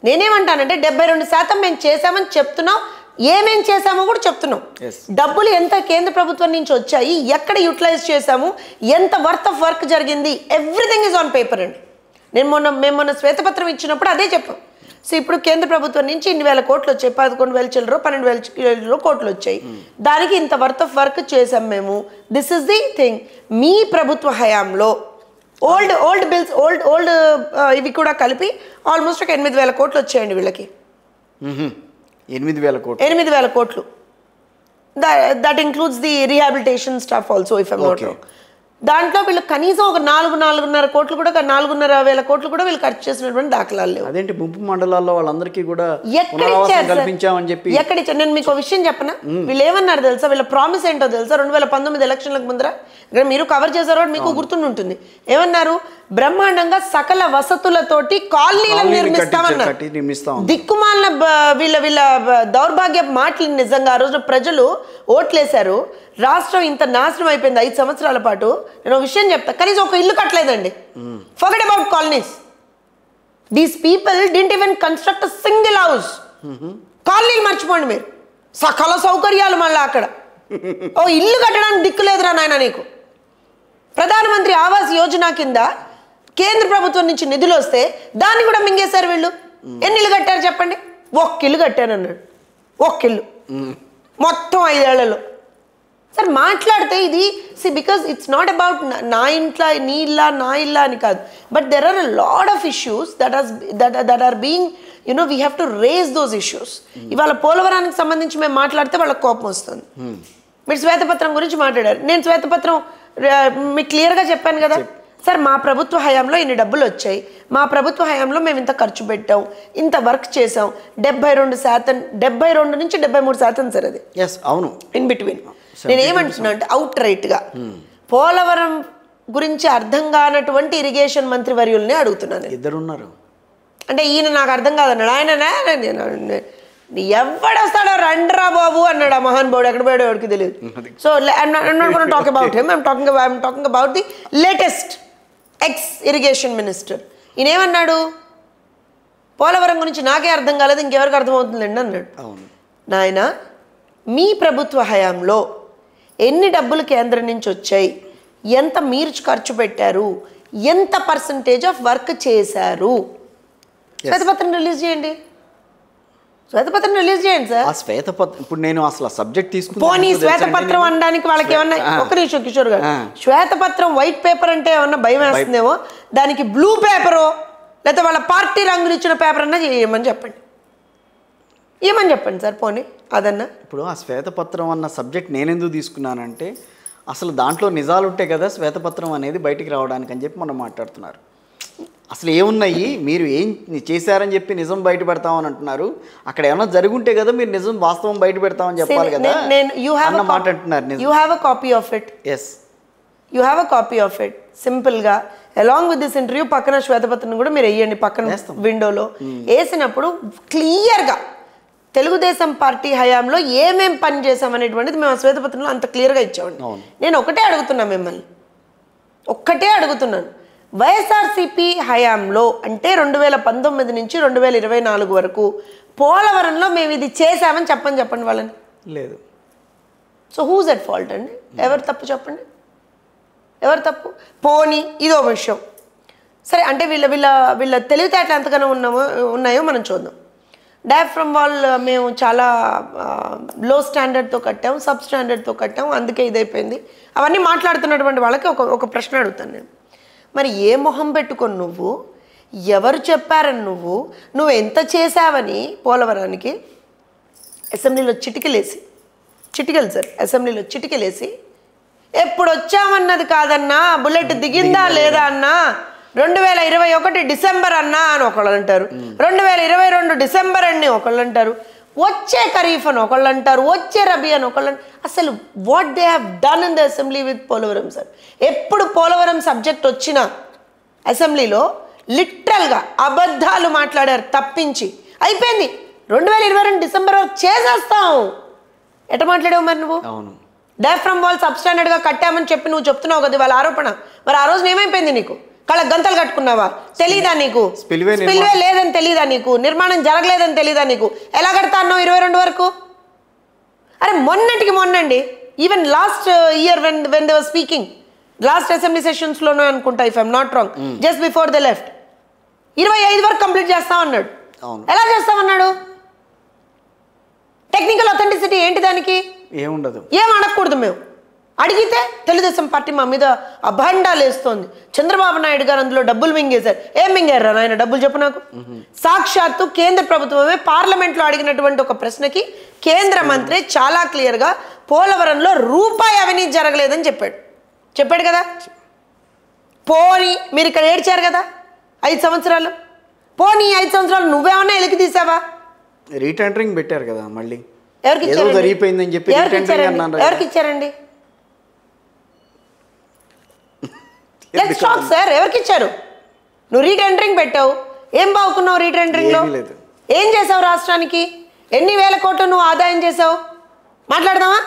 నేనేమంటానంటే 72% మేము చేసామని చెప్తున్నాం, ఏమేం చేసామో కూడా చెప్తున్నాం. డబ్బులు ఎంత కేంద్ర ప్రభుత్వం నుంచి వచ్చాయి, ఎక్కడ యూటిలైజ్ చేసాము, ఎంత వర్త్ ఆఫ్ వర్క్ జరిగింది, ఎవ్రీథింగ్ ఈజ్ ఆన్ పేపర్ అండి. మేము మొన్న శ్వేతపత్రం ఇచ్చినప్పుడు అదే చెప్పాం. సో ఇప్పుడు కేంద్ర ప్రభుత్వం నుంచి ఇన్ని వేల కోట్లు వచ్చాయి, 11,000 చిల్లరో 12,000 కోట్లు వచ్చాయి, దానికి ఇంత వర్త్ ఆఫ్ వర్క్ చేసాం మేము. This is the thing. మీ ప్రభుత్వ హయాంలో ఓల్డ్ బిల్స్ ఓల్డ్ ఇవి కూడా కలిపి ఆల్మోస్ట్ ఒక 8,000 కోట్లు వచ్చాయండి వీళ్ళకి. 8,000 కోట్లు. That includes the rehabilitation staff also if I'm not wrong. దాంట్లో వీళ్ళు కనీసం ఒక 4,500 కోట్లు కూడా 4,500 కోట్లు కూడా వీళ్ళు ఖర్చు చేసినటువంటి దాఖలాలు లేవు. అదేంటి ముంపు మండలాల్లో వాళ్ళందరికీ కూడా కల్పించామని చెప్పి ఎక్కడ ఇచ్చారు? నేను మీకు విషయం చెప్పనా, వీళ్ళు ఏమన్నారు తెలుసా? వీళ్ళ ప్రామిస్ ఏంటో తెలుసా? 2019 ఎలక్షన్లకు ముందర ఇక్కడ మీరు కవర్ చేశారో మీకు గుర్తుంటుంది. ఏమన్నారు? బ్రహ్మాండంగా సకల వసతులతోటి కాలనీలను నిర్మిస్తామన్నారు. దిక్కుమాలిన వీళ్ళ దౌర్భాగ్య మాటలు నిజంగా ఆ రోజు ప్రజలు ఓట్లేశారు. రాష్ట్రం ఇంత నాశనం అయిపోయింది 5 సంవత్సరాల పాటు. నేను ఒక విషయం చెప్తా, కనీసం ఒక ఇల్లు కట్టలేదండి. Forget about colonies. These people didn't even construct a single house. కాలనీలు మర్చిపోండి మీరు, సకల సౌకర్యాలు మళ్ళీ అక్కడ. ఓ ఇల్లు కట్టడానికి దిక్కు లేదురా నాయన నీకు. ప్రధానమంత్రి ఆవాస్ యోజన కింద కేంద్ర ప్రభుత్వం నుంచి నిధులు వస్తే దాన్ని కూడా మింగేశారు వీళ్ళు. ఎన్ని ఇల్లు కట్టారు చెప్పండి? 1 ఇల్లు కట్టానన్నాడు. 1 ఇల్లు మొత్తం 5 ఏళ్లలో. సార్ మాట్లాడితే ఇది బికాస్ ఇట్స్ నాట్ అబౌట్ నా ఇంట్లో నీ ఇల్లా నా ఇల్లా అని కాదు, but there are a lot of issues that are being we have to raise those issues. ఇవాళ పోలవరానికి సంబంధించి మేము మాట్లాడితే వాళ్ళకి కోపం వస్తుంది. మీరు శ్వేతపత్రం గురించి మాట్లాడారు. నేను శ్వేతపత్రం మీకు క్లియర్గా చెప్పాను కదా సార్, మా ప్రభుత్వ హయాంలో ఇన్ని డబ్బులు వచ్చాయి, మా ప్రభుత్వ హయాంలో మేము ఇంత ఖర్చు పెట్టాం, ఇంత వర్క్ చేసాం. 72% 72 నుంచి 73% సార్ అది. అవును, ఇన్ బిట్వీన్. నేను ఏమంటున్నా అంటే అవుట్ రైట్గా పోలవరం గురించి అర్థం కానటువంటి ఇరిగేషన్ మంత్రి వర్యుల్ని అడుగుతున్నాను. ఇద్దరున్నారు అంటే ఈయన నాకు అర్థం కాదన్నాడు. ఆయన ఎవడొస్తాడో రండ్రా బాబు అన్నాడు ఆ మహాన్ బాబుడు. ఎక్కడ పోయాడో ఎవరికి తెలియదు. So I'm not gonna talk about him. I'm talking about the latest X irrigation minister. ఈయన ఏమన్నాడు? పోలవరం గురించి నాకే అర్థం కాలేదు, ఇంకెవరికి అర్థమవుతుందండి అన్నాడు. నాయన, మీ ప్రభుత్వ హయాంలో ఎన్ని డబ్బులు కేంద్రం నుంచి వచ్చాయి, ఎంత మీరు ఖర్చు పెట్టారు, ఎంత పర్సంటేజ్ ఆఫ్ వర్క్ చేశారు, శ్వేతపత్రం రిలీజ్ చేయండి. శ్వేతపత్రం రిలీజ్ చేయండి సార్. శ్వేతపత్రం ఇప్పుడు నేను అసలు సబ్జెక్ట్ తీసుకుని పోనీ శ్వేతపత్రం అనడానికి వాళ్ళకి ఏమన్నా ఒక నిమిషం కిషోర్ గారు, శ్వేతపత్రం వైట్ పేపర్ అంటే ఏమన్నా భయం వేస్తుందేమో, దానికి బ్లూ పేపరో లేకపోతే వాళ్ళ పార్టీ రంగులు ఇచ్చిన పేపర్ అన్నా ఏమని చెప్పండి, ఏమని చెప్పండి సార్. పోనీ అదన్నా. ఇప్పుడు ఆ శ్వేతపత్రం అన్న సబ్జెక్ట్ నేనెందుకు తీసుకున్నానంటే అసలు దాంట్లో నిజాలు ఉంటాయి కదా శ్వేతపత్రం అనేది బయటికి రావడానికి అని చెప్పి మనం మాట్లాడుతున్నారు. అసలు ఏమున్నాయి, మీరు ఏం చేశారని చెప్పి నిజం బయట పెడతామని అంటున్నారు. అక్కడ ఏమైనా జరుగుంటే కదా మీరు నిజం వాస్తవం బయట పెడతామని చెప్పాలి కదా అన్న మాట అంటున్నారు. You have a copy of it. You have a copy of it. సింపుల్గా అలాంగ్ విత్ దిస్ ఇంటర్వ్యూ పక్కన శ్వేతపత్రం కూడా మీరు వేయండి, పక్కన విండోలో వేసినప్పుడు క్లియర్గా తెలుగుదేశం పార్టీ హయాంలో ఏమేం పని చేసామనేటువంటిది మేము ఆ శ్వేతపత్రంలో అంత క్లియర్గా ఇచ్చామండి. నేను ఒకటే అడుగుతున్నా, మిమ్మల్ని ఒక్కటే అడుగుతున్నాను, వైఎస్ఆర్సీపీ హయాంలో అంటే 2019 నుంచి 2024 వరకు పోలవరంలో మేము ఇది చేసామని చెప్పండి వాళ్ళని. లేదు. సో హూజ్ ఎట్ ఫాల్ట్ అండి? ఎవరు తప్పు చెప్పండి, ఎవరు తప్పు? పోనీ ఇదో విషయం సరే, అంటే వీళ్ళ తెలివితేటలు ఎంతగానో ఉన్నాయో మనం చూద్దాం. డయాఫ్రమ్ వాల్ మేము చాలా లో స్టాండర్డ్తో కట్టాం, సబ్ స్టాండర్డ్తో కట్టాం, అందుకే ఇదైపోయింది. అవన్నీ మాట్లాడుతున్నటువంటి వాళ్ళకి ఒక ప్రశ్న అడుగుతాను నేను. మరి ఏ మొహం పెట్టుకొని నువ్వు, ఎవరు చెప్పారని నువ్వు ఎంత చేసావని పోలవరానికి అసెంబ్లీలో చిటికలు సార్, అసెంబ్లీలో చిటికలేసి ఎప్పుడు వచ్చామన్నది కాదన్నా, బుల్లెట్ దిగిందా లేదా అన్నా, 2021 డిసెంబర్ అన్నా అని ఒకళ్ళు అంటారు, 2022 డిసెంబర్ అని ఒకళ్ళు అంటారు, వచ్చే ఖరీఫ్ అని ఒకళ్ళు అంటారు, వచ్చే రబీ అని ఒకళ్ళు అంటారు. అసలు what they have done in the assembly with Polavaram sir? ఎప్పుడు పోలవరం సబ్జెక్ట్ వచ్చిన అసెంబ్లీలో లిటరల్గా అబద్ధాలు మాట్లాడారు తప్పించి. అయిపోయింది 2022 డిసెంబర్ వరకు చేసేస్తాం. ఎట మాట్లాడావు మరి నువ్వు? డయాఫ్రమ్ వాల్ సబ్ స్టాండర్డ్గా కట్టామని చెప్పి నువ్వు చెప్తున్నావు కదా వాళ్ళ ఆరోపణ. మరి ఆ రోజున ఏమైపోయింది నీకు? కళ్ళ గంతలు కట్టుకున్నావా? తెలీదా నీకు? Spillway స్పిల్వే లేదని తెలీదా నీకు? నిర్మాణం జరగలేదని తెలీదా నీకు? ఎలా కడతా అన్నావు 22 వరకు? అరే మొన్నటికి మొన్నండి, even last year when they were speaking, last assembly sessions లోనే అనుకుంటా, if I'm not wrong, just before the left 25 వరకు కంప్లీట్ చేస్తామన్నాడు. ఎలా చేస్తామన్నాడు? టెక్నికల్ అథెంటిసిటీ ఏంటి దానికి? ఏముండదు, ఏం అడగకూడదు. మేము అడిగితే తెలుగుదేశం పార్టీ మా మీద అభండాలు వేస్తోంది. చంద్రబాబు నాయుడు గారు అందులో డబ్బులు మింగేశారు. ఏం మింగారు నాయన డబ్బులు చెప్పు నాకు? సాక్షాత్తు కేంద్ర ప్రభుత్వమే పార్లమెంట్లో అడిగినటువంటి ఒక ప్రశ్నకి కేంద్ర మంత్రి చాలా క్లియర్గా పోలవరంలో రూపాయి అవినీతి జరగలేదని చెప్పాడు కదా. పోనీ మీరు ఇక్కడ ఏడ్చారు కదా 5 సంవత్సరాలు, పోనీ 5 సంవత్సరాలు నువ్వేమన్నా ఎలికి తీసావా? రీటెండరింగ్ పెట్టారు కదా, మళ్ళీ ఎవరికి జరిగిపోయిందని చెప్పి ఎవరికి ఇచ్చారండి? లెట్స్ టాక్ సార్, ఎవరికి ఇచ్చారు? నువ్వు రీటెండరింగ్ పెట్టావు, ఏం బాగుకున్నావు రీటెండరింగ్ లో? ఏం చేసావు రాష్ట్రానికి? ఎన్ని వేల కోట్లు నువ్వు ఆదాయం చేసావు? మాట్లాడదామా?